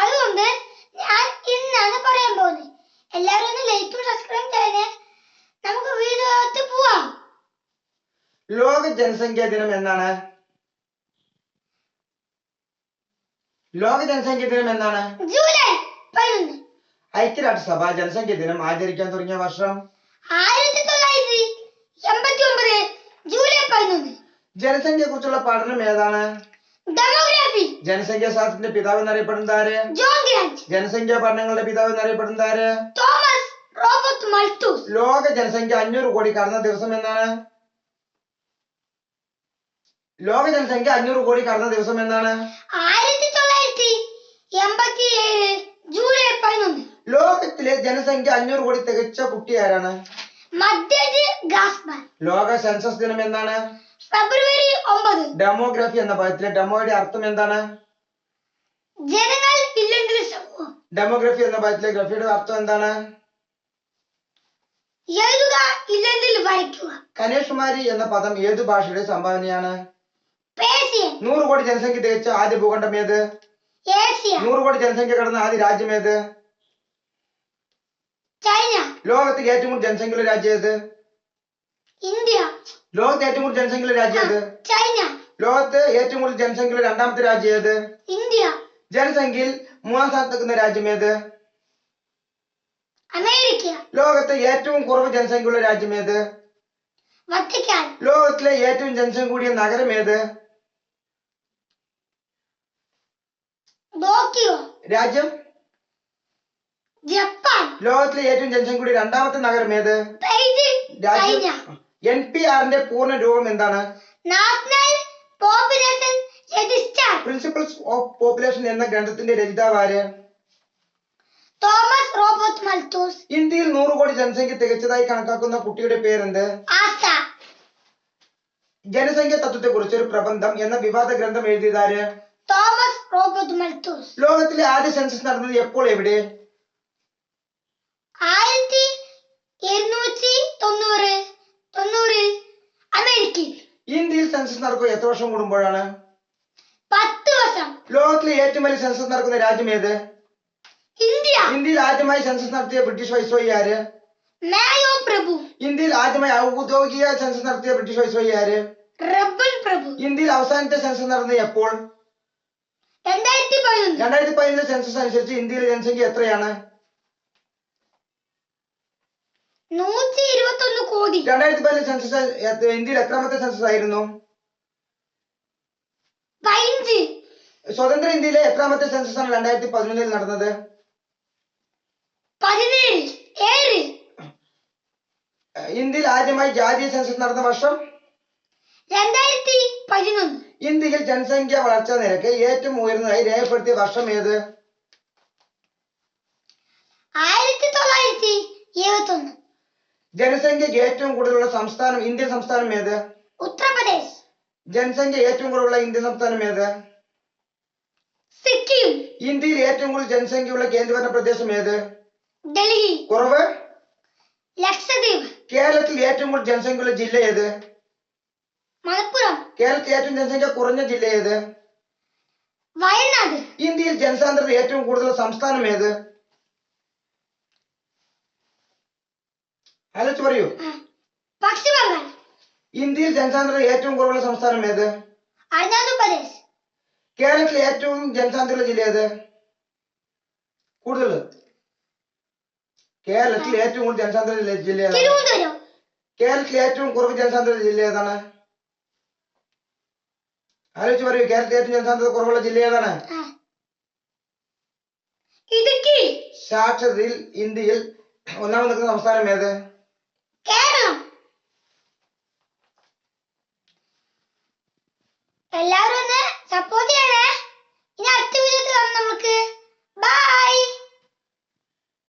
അതുകൊണ്ട് ഞാൻ ഇന്നാണ് പറയാൻ പോകുന്നത്. എല്ലാവരും ഒന്ന് ലൈക്കും സബ്സ്ക്രൈബ് ചെയ്തേ. നമുക്ക് വീഡിയോയിലേക്ക് പോവാം. ലോക ജനസംഖ്യാ ദിനം എന്നാണ്? ലോക ജനസംഖ്യാ ദിനം എന്നാണ്? ജൂലൈ 11. ഐക്യരാഷ്ട്രസഭ ജനസംഖ്യാ ദിനം ആചരിക്കാൻ തുടങ്ങിയ വർഷം? 1989 ജൂലൈ 11. ജനസംഖ്യയെ കുറിച്ചുള്ള പഠനം ഏതാണ്? ഡെമോഗ്രാഫി. ജനസംഖ്യാ ശാസ്ത്രത്തിന്റെ പിതാവ് എന്നറിയപ്പെടുന്നത് ആര്? John Graunt. ജനസംഖ്യാ പഠനങ്ങളുടെ പിതാവ് എന്നറിയപ്പെടുന്നത് ആര്? Thomas Robert Malthus. ലോക ജനസംഖ്യ 500 കോടി കടന്ന ദിവസം എന്നാണ്? ലോക ജനസംഖ്യ 500 കോടി കടന്ന ദിവസം എന്നാണ്? 1987 ജൂലൈ 11. ലോകത്തിലെ ജനസംഖ്യ 500 കോടി തികച്ച കുട്ടി ആരാണ്? മധ്യജ് ഗാസ്ബൻ. ലോക സെൻസസ് ദിനം എന്നാണ്? ഫെബ്രുവരി 9. ഡെമോഗ്രാഫി എന്ന പദത്തിലെ ഡെമോയുടെ അർത്ഥം എന്താണ്? ജനങ്ങൾ ഇല്ലെങ്കിൽ സമൂഹം. ഡെമോഗ്രഫി എന്ന പദത്തിലെ ഗ്രഫിയുടെ അർത്ഥം എന്താണ്? എഴുതുക ഇല്ലെങ്കിൽ വരയ്ക്കുക. കന്യാകുമാരി എന്ന പദം ഏതു ഭാഷയുടെ സംഭാവനയാണ്? പേർഷ്യൻ. 100 കോടി ജനസംഖ്യ തികച്ച ആദ്യ ഭൂഖണ്ഡം ഏത്? ഏഷ്യ. 100 കോടി ജനസംഖ്യ കടന്ന ആദ്യ രാജ്യം ഏത്? ചൈന. ലോകത്ത് ഏറ്റവും കൂടുതൽ ജനസംഖ്യയുള്ള രാജ്യം ഏത്? ഇന്ത്യ. ലോകത്ത് ഏറ്റവും കൂടുതൽ ജനസംഖ്യയുള്ള രാജ്യം ഏത്? ചൈന. ലോകത്ത് ഏറ്റവും കൂടുതൽ ജനസംഖ്യയുള്ള രണ്ടാമത്തെ രാജ്യം ഏത്? ഇന്ത്യ. ജനസംഖ്യയിൽ 3-ാം സ്ഥാനത്ത് നിൽക്കുന്ന രാജ്യം ഏത്? അമേരിക്ക. ലോകത്ത് ഏറ്റവും കുറവ് ജനസംഖ്യയുള്ള രാജ്യം ഏത്? വത്തിക്കാൻ. ലോകത്തിലെ ഏറ്റവും ജനസംഖ്യ കൂടിയ നഗരം ഏത്? ടോക്കിയോ. രാജ്യം? ജപ്പാൻ. ലോകത്തിലെ ഏറ്റവും ജനസംഖ്യ കൂടിയ രണ്ടാമത്തെ നഗരം ഏത്? ബെയ്ജിംഗ്. ചൈന. NPRന്റെ പൂർണ്ണ രൂപം എന്താണ്? National population register. Principles of population എന്ന ഗ്രന്ഥത്തിന്റെ രചയിതാവ് ആര്? Thomas Robert Malthus. ഇന്ത്യയിൽ 100 കോടി ജനസംഖ്യ തികച്ചതായി കണക്കാക്കുന്ന കുട്ടിയുടെ പേരെന്ത്? ആശ. ജനസംഖ്യ തത്വത്തെ കുറിച്ച് ഒരു പ്രബന്ധം എന്ന വിവാദ ഗ്രന്ഥം എഴുതിയതാര്? Thomas Robert മൽത്തൂസ്. ലോകത്തിലെ ആദ്യ സെൻസസ് നടന്നത് എപ്പോൾ എവിടെ? 1890 അമേരിക്കയിൽ. ഇന്ത്യയിൽ സെൻസസ് നടക്കുക എത്ര വർഷം കൂടുമ്പോഴാണ്? 10 വർഷം. ലോകത്തിലെ ഏറ്റവും വലിയ സെൻസസ് നടക്കുന്ന രാജ്യം ഏത്? ഇന്ത്യ. ഇന്ത്യയിൽ ആദ്യമായി സെൻസസ് നടത്തിയ ബ്രിട്ടീഷ് വൈസ്രോയി ആര്? മായോ പ്രഭു. ഇന്ത്യയിൽ ആദ്യമായി ഔദ്യോഗിക സെൻസസ് നടത്തിയ ബ്രിട്ടീഷ് വൈസ്രോയി ആര്? റബ്ബൻ പ്രഭു. ഇന്ത്യയിൽ അവസാനത്തെ സെൻസസ് നടന്നത് എപ്പോൾ? 2011. 2015 സെൻസസ് അനുസരിച്ച് ഇന്ത്യയിലെ ജനസംഖ്യ എത്രയാണ്? 121 കോടി. 2015 സെൻസസ് ഇന്ത്യയിൽ എത്രാമത്തെ സെൻസസ് ആയിരുന്നു? 15. സ്വതന്ത്ര ഇന്ത്യയിലെ എത്രാമത്തെ സെൻസസ് ആണ് 2011 നടന്നത്? 17. ഇന്ത്യയിൽ ആദ്യമായി ജാതീയ സെൻസസ് നടന്ന വർഷം? 2011. ഇന്ത്യയിൽ ജനസംഖ്യ വളർച്ചാ നിരക്ക് ഏറ്റവും ഉയർന്നതായി രേഖപ്പെടുത്തിയ വർഷം ഏത്? 1971. ജനസംഖ്യക്ക് ഏറ്റവും കൂടുതലുള്ള സംസ്ഥാനം ഇന്ത്യൻ സംസ്ഥാനം ഏത്? ഉത്തർപ്രദേശ്. ജനസംഖ്യ ഏറ്റവും കൂടുതലുള്ള ഇന്ത്യൻ സംസ്ഥാനം ഏത്? സിക്കിം. ഇന്ത്യയിൽ ഏറ്റവും കൂടുതൽ ജനസംഖ്യയുള്ള കേന്ദ്രഭരണ പ്രദേശം ഏത്? ഡൽഹി. കുറവ്? ലക്ഷദ്വീപ്. കേരളത്തിൽ ഏറ്റവും കൂടുതൽ ജനസംഖ്യയുള്ള ജില്ല ഏത്? മലപ്പുറം. കേരളത്തിൽ ഏറ്റവും ജനസംഖ്യ കുറഞ്ഞ ജില്ല ഏത്? വയനാട്. ഇന്ത്യയിൽ ജനസാന്ദ്രത ഏറ്റവും കൂടുതലുള്ള സംസ്ഥാനം ഏത്? ആലോചിച്ച് പറയൂ. പശ്ചിമ ബംഗാൾ. ഇന്ത്യയിൽ ജനസാന്ദ്രത ഏറ്റവും കുറവുള്ള സംസ്ഥാനം ഏത്? അരുണാചൽപ്രദേശ്. കേരളത്തിലെ ഏറ്റവും ജനസാന്ദ്രതയുള്ള ജില്ല ഏത്? കൂടുതൽ. കേരളത്തിൽ ഏറ്റവും കൂടുതൽ ജനസാന്ദ്രത ജില്ല ഏതാണ്? തിരുവനന്തപുരം. കേരളത്തിലെ ഏറ്റവും കുറവ് ജനസാന്ദ്രത ജില്ല ഏതാണ്? ആലോചിച്ച് പറയൂ. കേരളത്തിലെ ഏറ്റവും ജനസാന്ദ്രത കുറവുള്ള ജില്ല ഏതാണ്? ഇടുക്കി. സാക്ഷരതയിൽ ഇന്ത്യയിൽ ഒന്നാമത് നിൽക്കുന്ന സംസ്ഥാനം ഏത്? കേരളം. എല്ലാവരും ഒന്ന് സപ്പോർട്ട് ചെയ്യണേ. ഇനി അടുത്ത വീഡിയോയിൽ കാണാം നമുക്ക്. ബൈ.